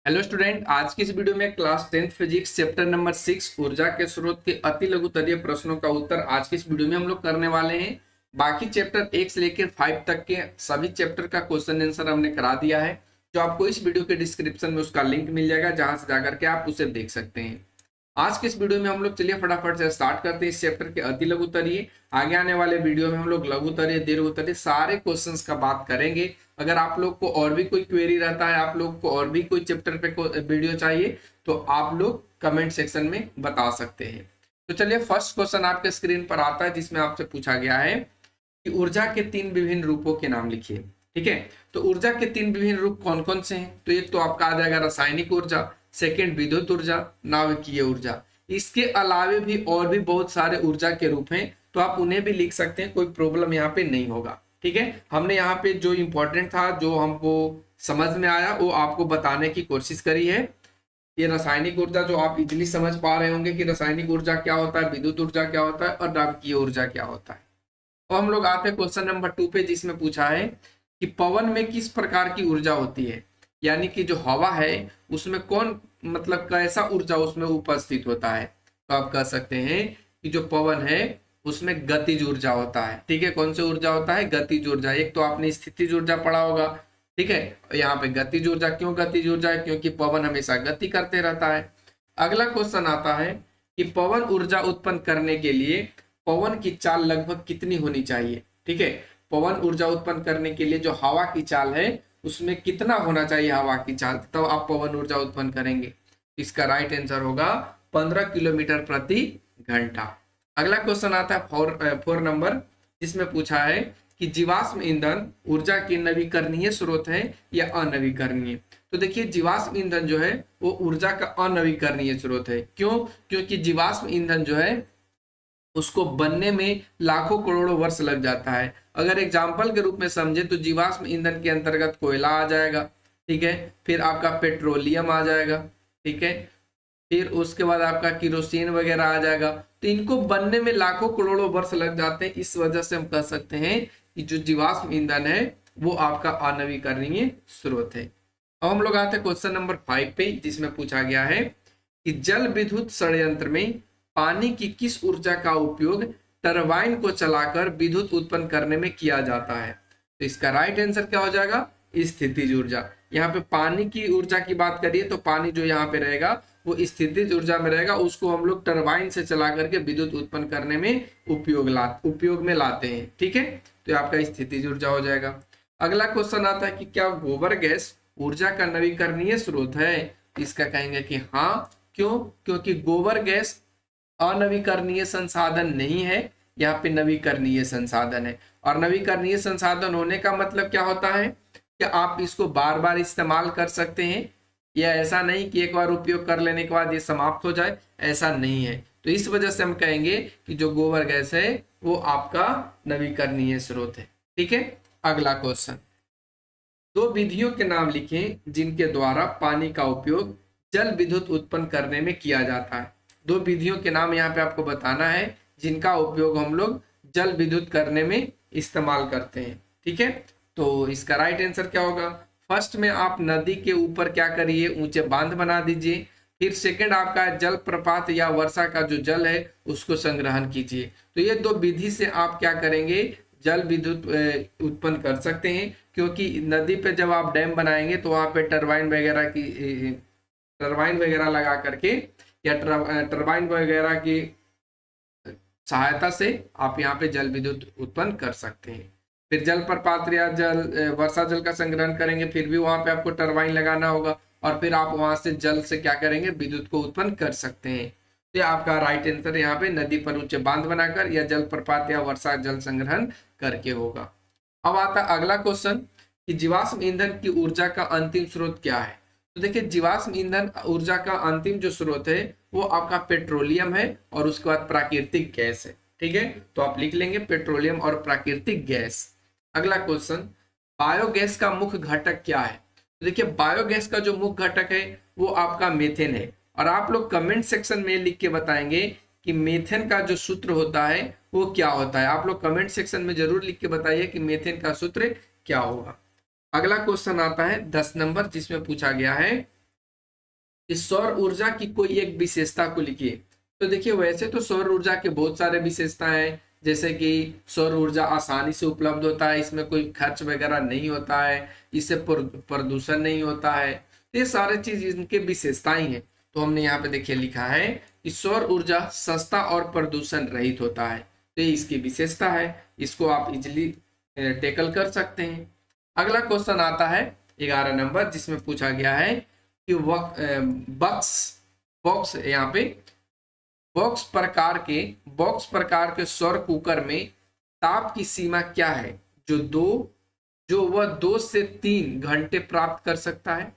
Hello student, आज की इस वीडियो में class 10th physics chapter number 6 ऊर्जा के स्रोत के अति लघुतरीय प्रश्नों का उत्तर आज की इस वीडियो में हम लोग करने वाले हैं। बाकी चैप्टर 1 से लेकर 5 तक के सभी चैप्टर का क्वेश्चन आंसर हमने करा दिया है, जो आपको इस वीडियो के डिस्क्रिप्शन में उसका लिंक मिल जाएगा, जहां से जाकर के आप उसे देख सकते हैं। आज के इस वीडियो में हम लोग चलिए फटाफट से स्टार्ट करते हैं इस चैप्टर के अति लघुतरीय। आगे आने वाले वीडियो में हम लोग लघुतरीय दीर्घोत्तरीय सारे क्वेश्चंस का बात करेंगे। अगर आप लोग को और भी कोई क्वेरी रहता है, आप लोग को और भी कोई चैप्टर पे वीडियो चाहिए, तो आप लोग कमेंट सेक्शन में बता सकते हैं। तो चलिए फर्स्ट क्वेश्चन आपके स्क्रीन पर आता है, जिसमें आपसे पूछा गया है कि ऊर्जा के 3 विभिन्न रूपों के नाम लिखिए। ठीक है, तो ऊर्जा के 3 विभिन्न रूप कौन कौन से हैं? तो एक तो आपका आ जाएगा रासायनिक ऊर्जा, सेकेंड विद्युत ऊर्जा, नाभिकीय ऊर्जा। इसके अलावे भी और भी बहुत सारे ऊर्जा के रूप हैं, तो आप उन्हें भी लिख सकते हैं, कोई प्रॉब्लम यहाँ पे नहीं होगा। ठीक है, हमने यहाँ पे जो इंपॉर्टेंट था, जो हमको समझ में आया, वो आपको बताने की कोशिश करी है। ये रासायनिक ऊर्जा जो आप इजीली समझ पा रहे होंगे कि रासायनिक ऊर्जा क्या होता है, विद्युत ऊर्जा क्या होता है और नाभिकीय ऊर्जा क्या होता है। और हम लोग आते हैं क्वेश्चन नंबर 2 पे, जिसमें पूछा है कि पवन में किस प्रकार की ऊर्जा होती है, यानी कि जो हवा है उसमें कौन मतलब कैसा ऊर्जा उसमें उपस्थित होता है। तो आप कह सकते हैं कि जो पवन है उसमें गतिज ऊर्जा होता है। ठीक है, कौन सी ऊर्जा होता है? गतिज ऊर्जा। एक तो आपने स्थितिज ऊर्जा पढ़ा होगा। ठीक है, यहाँ पे गतिज ऊर्जा। क्यों गतिज ऊर्जा है? क्योंकि पवन हमेशा गति करते रहता है। अगला क्वेश्चन आता है कि पवन ऊर्जा उत्पन्न करने के लिए पवन की चाल लगभग कितनी होनी चाहिए। ठीक है, पवन ऊर्जा उत्पन्न करने के लिए जो हवा की चाल है उसमें कितना होना चाहिए हवा की चाल, तब तो आप पवन ऊर्जा उत्पन्न करेंगे। इसका राइट आंसर होगा 15 किलोमीटर प्रति घंटा। अगला क्वेश्चन आता है 4 नंबर, जिसमें पूछा है कि जीवाश्म ईंधन ऊर्जा की नवीकरणीय स्रोत है या अनवीकरणीय। तो देखिए, जीवाश्म ईंधन जो है वो ऊर्जा का अनवीकरणीय स्रोत है। क्यों? क्योंकि जीवाश्म ईंधन जो है उसको बनने में लाखों करोड़ों वर्ष लग जाता है। अगर एग्जाम्पल के रूप में समझे तो जीवाश्म ईंधन के अंतर्गत कोयला आ जाएगा। ठीक है, फिर आपका पेट्रोलियम आ जाएगा। ठीक है, फिर उसके बाद आपका किरोसिन वगैरह आ जाएगा। तो इनको बनने में लाखों करोड़ों वर्ष लग जाते हैं। इस वजह से हम कह सकते हैं कि जो जीवाश्म ईंधन है वो आपका अनवीकरणीय स्रोत है। अब हम लोग आते हैं क्वेश्चन नंबर 5 पे, जिसमें पूछा गया है कि जल विद्युत संयंत्र में पानी की किस ऊर्जा का उपयोग टरबाइन को चलाकर विद्युत उत्पन्न करने में किया जाता है। तो इसका राइट आंसर क्या हो जाएगा? स्थितिज ऊर्जा। यहाँ पे पानी की ऊर्जा की बात करिए तो पानी जो यहाँ पे रहेगा वो स्थितिज ऊर्जा में रहेगा। उसको हम लोग टरबाइन से चला करके विद्युत उत्पन्न करने में उपयोग में लाते हैं। ठीक है, तो ये आपका स्थितिज ऊर्जा हो जाएगा। अगला क्वेश्चन आता है कि क्या गोबर गैस ऊर्जा का नवीकरणीय स्रोत है। इसका कहेंगे कि हाँ। क्यों? क्योंकि गोबर गैस अनवीकरणीय संसाधन नहीं है, यहाँ पे नवीकरणीय संसाधन है। और नवीकरणीय संसाधन होने का मतलब क्या होता है कि आप इसको बार बार इस्तेमाल कर सकते हैं, या ऐसा नहीं कि एक बार उपयोग कर लेने के बाद ये समाप्त हो जाए, ऐसा नहीं है। तो इस वजह से हम कहेंगे कि जो गोबर गैस है वो आपका नवीकरणीय स्रोत है। ठीक है, अगला क्वेश्चन, 2 विधियों के नाम लिखें जिनके द्वारा पानी का उपयोग जल विद्युत उत्पन्न करने में किया जाता है। 2 विधियों के नाम यहाँ पे आपको बताना है जिनका उपयोग हम लोग जल विद्युत करने में इस्तेमाल करते हैं। ठीक है, तो इसका राइट आंसर क्या होगा? फर्स्ट में आप नदी के ऊपर क्या करिए, ऊंचे बांध बना दीजिए। फिर सेकंड आपका जल प्रपात या वर्षा का जो जल है उसको संग्रहण कीजिए। तो ये 2 विधि से आप क्या करेंगे, जल विद्युत उत्पन्न कर सकते हैं। क्योंकि नदी पे जब आप डैम बनाएंगे तो वहां पे टरबाइन वगैरह लगा करके या टरबाइन वगैरह की सहायता से आप यहाँ पे जल विद्युत उत्पन्न कर सकते हैं। फिर जल प्रपात या वर्षा जल का संग्रहण करेंगे, फिर भी वहां पे आपको टरबाइन लगाना होगा, और फिर आप वहां से जल से क्या करेंगे, विद्युत को उत्पन्न कर सकते हैं। तो आपका राइट आंसर यहाँ पे नदी पर ऊंचे बांध बनाकर या जल प्रपात या वर्षा जल संग्रहण करके होगा। अब आता अगला क्वेश्चन कि जीवाश्म ईंधन की ऊर्जा का अंतिम स्रोत क्या है। तो देखिए, जीवाश्म ईंधन ऊर्जा का अंतिम जो स्रोत है वो आपका पेट्रोलियम है, और उसके बाद प्राकृतिक गैस है। ठीक है, तो आप लिख लेंगे पेट्रोलियम और प्राकृतिक गैस। अगला क्वेश्चन, बायोगैस का मुख्य घटक क्या है। तो देखिए, बायोगैस का जो मुख्य घटक है वो आपका मीथेन है। और आप लोग कमेंट सेक्शन में लिख के बताएंगे कि मीथेन का जो सूत्र होता है वो क्या होता है। आप लोग कमेंट सेक्शन में जरूर लिख के बताइए कि मीथेन का सूत्र क्या होगा। अगला क्वेश्चन आता है 10 नंबर, जिसमें पूछा गया है कि सौर ऊर्जा की कोई एक विशेषता को लिखिए। तो देखिए वैसे तो सौर ऊर्जा के बहुत सारे विशेषताएं हैं, जैसे कि सौर ऊर्जा आसानी से उपलब्ध होता है, इसमें कोई खर्च वगैरह नहीं होता है, इससे प्रदूषण नहीं होता है। ये सारे चीज इनके विशेषताएं हैं। तो हमने यहाँ पे देखिए लिखा है कि सौर ऊर्जा सस्ता और प्रदूषण रहित होता है, तो ये इसकी विशेषता है। इसको आप इजिली टेकल कर सकते हैं। अगला क्वेश्चन आता है 11 नंबर, जिसमें पूछा गया है कि बॉक्स बॉक्स यहाँ पे बॉक्स प्रकार के सौर कुकर में ताप की सीमा क्या है जो वह 2 से 3 घंटे प्राप्त कर सकता है।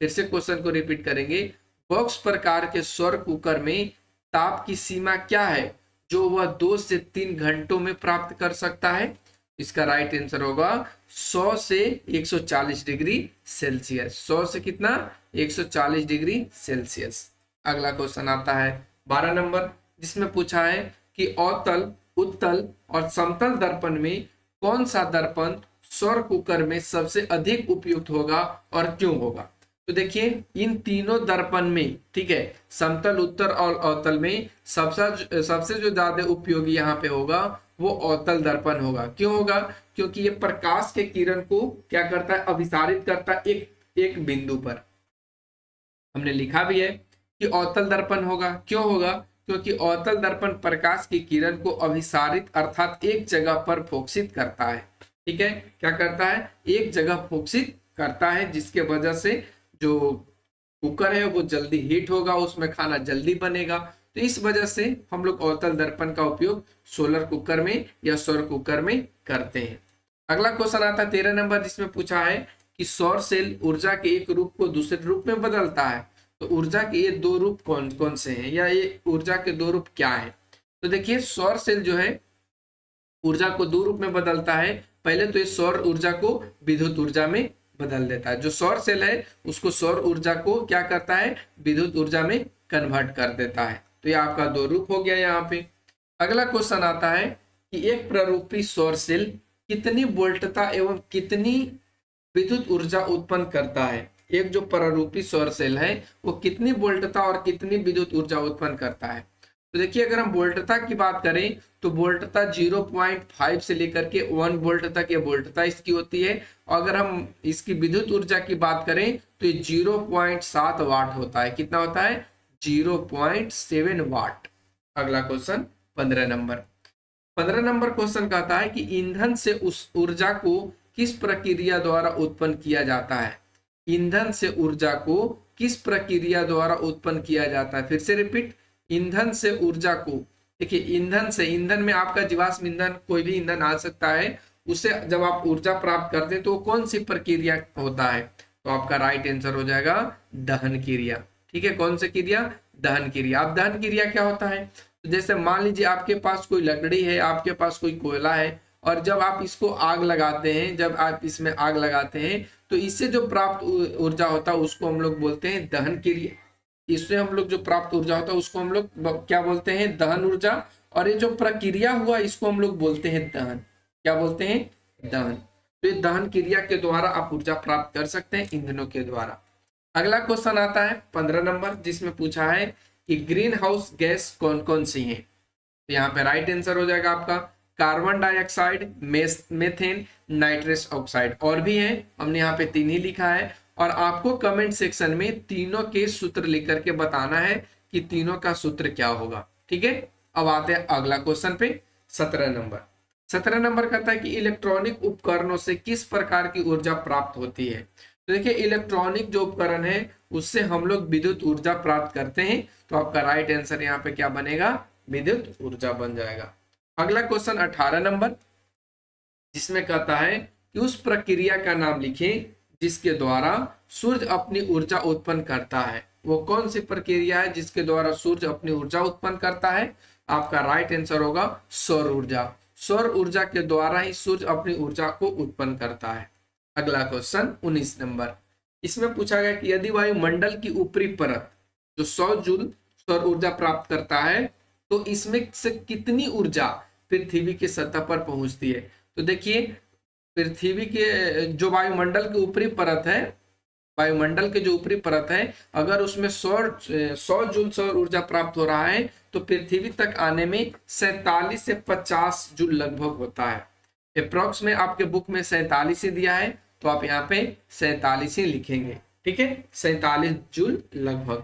फिर से क्वेश्चन को रिपीट करेंगे। बॉक्स प्रकार के सौर कुकर में ताप की सीमा क्या है जो वह 2 से 3 घंटों में प्राप्त कर सकता है। इसका राइट आंसर होगा 100 से 140 डिग्री सेल्सियस। 100 से कितना, 140 डिग्री सेल्सियस। अगला क्वेश्चन आता है 12 नंबर, जिसमें पूछा है कि अवतल, उत्तल और समतल दर्पण में कौन सा दर्पण सौर कुकर में सबसे अधिक उपयुक्त होगा और क्यों होगा। तो देखिए इन तीनों दर्पण में, ठीक है, समतल, उत्तल और अवतल में सबसे जो ज्यादा उपयोगी यहाँ पे होगा वो अवतल दर्पण होगा। क्यों होगा? क्योंकि ये प्रकाश के किरण को क्या करता है, अभिसारित करता है एक बिंदु पर। हमने लिखा भी है कि अवतल दर्पण होगा। क्यों होगा? क्योंकि अवतल दर्पण प्रकाश की किरण को अभिसारित अर्थात एक जगह पर फोकसित करता है। ठीक है, क्या करता है, एक जगह फोकसित करता है, जिसके वजह से जो कुकर है वो जल्दी हीट होगा, उसमें खाना जल्दी बनेगा। तो इस वजह से हम लोग अवतल दर्पण का उपयोग सोलर कुकर में या सौर कुकर में करते हैं। अगला क्वेश्चन आता है 13 नंबर, जिसमें पूछा है कि सौर सेल ऊर्जा के एक रूप को दूसरे रूप में बदलता है। तो ऊर्जा के ये दो रूप कौन कौन से हैं, या ये ऊर्जा के दो रूप क्या है। तो देखिए सौर सेल जो है ऊर्जा को दो रूप में बदलता है। पहले तो ये सौर ऊर्जा को विद्युत ऊर्जा में बदल देता है। जो सौर सेल है उसको सौर ऊर्जा को क्या करता है, विद्युत ऊर्जा में कन्वर्ट कर देता है। तो ये आपका दो रूप हो गया यहाँ पे। अगला क्वेश्चन आता है कि एक प्ररूपी सौर सेल कितनी वोल्टता एवं कितनी विद्युत ऊर्जा उत्पन्न करता है। एक जो प्ररूपी सौर सेल है वो कितनी वोल्टता और कितनी विद्युत ऊर्जा उत्पन्न करता है। तो देखिए अगर हम वोल्टता की बात करें तो वोल्टता 0.5 से लेकर के 1 वोल्ट तक ये वोल्टता इसकी होती है। और अगर हम इसकी विद्युत ऊर्जा की बात करें तो ये 0.7 वाट होता है। कितना होता है, 0.7 वाट। अगला क्वेश्चन 15 नंबर क्वेश्चन कहता है कि ईंधन से उस ऊर्जा को किस प्रक्रिया द्वारा उत्पन्न किया जाता है। ईंधन से ऊर्जा को किस प्रक्रिया द्वारा उत्पन्न किया जाता है। फिर से रिपीट, ईंधन से ऊर्जा को, देखिए ईंधन में आपका जीवाश्म ईंधन, कोई भी ईंधन आ सकता है। उससे जब आप ऊर्जा प्राप्त करते हैं तो कौन सी प्रक्रिया होता है। तो आपका राइट आंसर हो जाएगा दहन क्रिया। ठीक है, कौन सी क्रिया, दहन क्रिया। अब दहन क्रिया क्या होता है, तो जैसे मान लीजिए आपके पास कोई लकड़ी है, आपके पास कोई कोयला है, और जब आप इसको आग लगाते हैं, जब आप इसमें आग लगाते हैं तो इससे जो प्राप्त ऊर्जा होता है उसको हम लोग बोलते हैं दहन क्रिया। इससे हम लोग जो प्राप्त ऊर्जा होता है उसको हम लोग क्या बोलते हैं, दहन ऊर्जा। और ये जो प्रक्रिया हुआ इसको हम लोग बोलते हैं दहन। क्या बोलते हैं, दहन। तो ये दहन क्रिया के द्वारा आप ऊर्जा प्राप्त कर सकते हैं ईंधनों के द्वारा। अगला क्वेश्चन आता है 15 नंबर, जिसमें पूछा है कि ग्रीन हाउस गैस कौन कौन सी है। तो यहाँ पे राइट आंसर हो जाएगा आपका carbon dioxide, methane, nitrous oxide. और भी है, हमने यहाँ पे 3 ही लिखा है। और आपको कमेंट सेक्शन में तीनों के सूत्र लिख करके बताना है कि तीनों का सूत्र क्या होगा। ठीक है, अब आते हैं अगला क्वेश्चन पे 17 नंबर कहता है कि इलेक्ट्रॉनिक उपकरणों से किस प्रकार की ऊर्जा प्राप्त होती है। तो देखिए इलेक्ट्रॉनिक जो उपकरण है उससे हम लोग विद्युत ऊर्जा प्राप्त करते हैं। तो आपका राइट आंसर यहाँ पे क्या बनेगा, विद्युत ऊर्जा बन जाएगा। अगला क्वेश्चन 18 नंबर, जिसमें कहता है कि उस प्रक्रिया का नाम लिखें जिसके द्वारा सूर्य अपनी ऊर्जा उत्पन्न करता है। वो कौन सी प्रक्रिया है जिसके द्वारा सूर्य अपनी ऊर्जा उत्पन्न करता है। आपका राइट आंसर होगा सौर ऊर्जा। सौर ऊर्जा के द्वारा ही सूर्य अपनी ऊर्जा को उत्पन्न करता है। अगला क्वेश्चन 19 नंबर, इसमें पूछा गया कि यदि वायुमंडल की ऊपरी परत जो 100 जूल सौर ऊर्जा प्राप्त करता है तो इसमें से कितनी ऊर्जा पृथ्वी की सतह पर पहुंचती है। तो देखिए पृथ्वी के जो वायुमंडल की ऊपरी परत है वायुमंडल के जो ऊपरी परत है अगर उसमें 100 जूल सौर ऊर्जा प्राप्त हो रहा है तो पृथ्वी तक आने में 47 से 50 जूल लगभग होता है। अप्रोक्स में आपके बुक में 47 ही दिया है तो आप यहाँ पे 47 ही लिखेंगे, ठीक है, 47 जूल लगभग।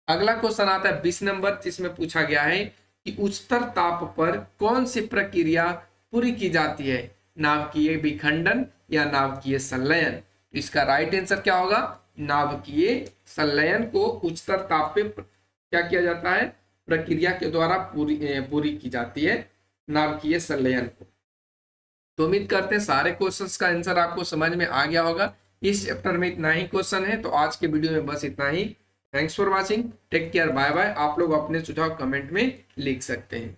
अगला क्वेश्चन आता है 20 नंबर, जिसमें पूछा गया है कि उच्चतर ताप पर कौन सी प्रक्रिया पूरी की जाती है, नाभिकीय विखंडन या नाभिकीय संलयन। इसका राइट आंसर क्या होगा, नाभिकीय संलयन को उच्चतर ताप पे क्या किया जाता है, प्रक्रिया के द्वारा पूरी की जाती है, नाभिकीय संलयन को। तो उम्मीद करते हैं सारे क्वेश्चंस का आंसर आपको समझ में आ गया होगा। इस चैप्टर में इतना ही क्वेश्चन है, तो आज के वीडियो में बस इतना ही। Thanks for watching, take care, bye bye. आप लोग अपने सुझाव कमेंट में लिख सकते हैं।